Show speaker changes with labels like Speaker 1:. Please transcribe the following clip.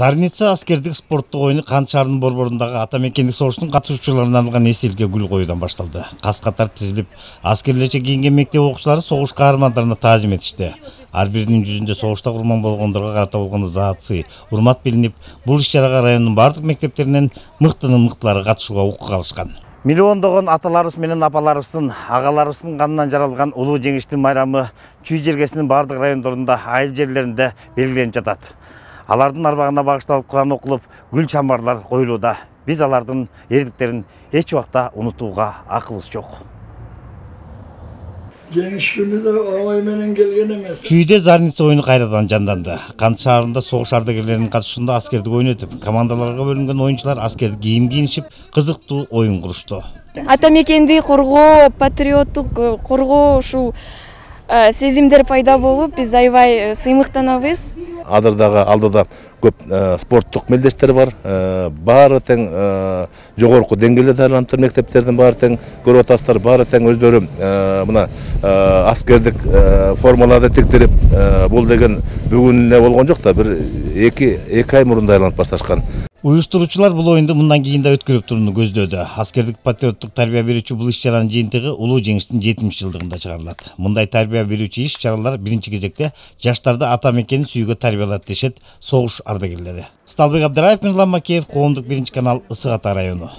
Speaker 1: Зарница аскердик спорттук оюну Кан шаарынын борборундагы ата мекендик согуштун катышуучуларына арналган эстеликке гүл коюудан башталды. Кас катар тизилип, аскерлерче кийинген мектеп окуучулары согуш каармандарына таазим этишти. Ар биринин жүзүндө согушта курман болгондорго карата болгон ызаатсы, урмат билинип, бул иш-чарага райондун бардык мектептеринен мыктынын мыктылары катышууга укук алышкан. Миллиондогон аталарыбыз менен апаларыбыздын, агаларыбыздын канынан жаралган улуу жеңиштин майрамы Чүй жергесинин бардык райондорунда, айыл жерлеринде белгиленип жатат. Алардын арбагына багышталып Куран окулуп, гүл чамбарлар коюлууда. Биз алардын эрдиктерин эч убакта унутууга акыбыз жок.
Speaker 2: Жеңиш күнү да оңой менен келген эмес.
Speaker 1: Чүйдө Зарница оюну кайрадан жанданды. Кан шаарында согуш ардагерлеринин катышуусунда аскердик оюн өтүп, командаларга бөлүнгөн оюнчулар аскердик кийим кийинишип, кызыктуу оюн курушту.
Speaker 3: Ата мекенди коргоо, патриоттук коргоо ушул сезимдер пайда болуп, биз аябай сыймыктанабыз.
Speaker 4: Адырдагы алдыда көп спорттук мелдештер бар. Баары тең жогорку деңгээлде даярланып тур мектептердин баары тең көрүп атасыздар, баары тең өздөрү мына аскердик формаларды тиктирип, бул деген бүгүн эле болгон жок да, бир 2 ай мурун даярланып башташкан.
Speaker 1: Уюштуруучулар бул оюнду мындан кийин да өткөрүп турууну көздөөдө. Аскердик патриоттук тарбия берүүчү бул иш-чаранын жыйынтыгы улуу жеңиштин 70-жылдыгында чыгарылат. Мындай тарбия берүүчү иш-чаралар биринчи кезекте жаштарды ата мекенин сүйүүгө тарбиялат дешет согуш ардагерлери. Сталбек Абдыраев, Мирлан Макеев, Коомдук 1 канал, Ысык Ата району.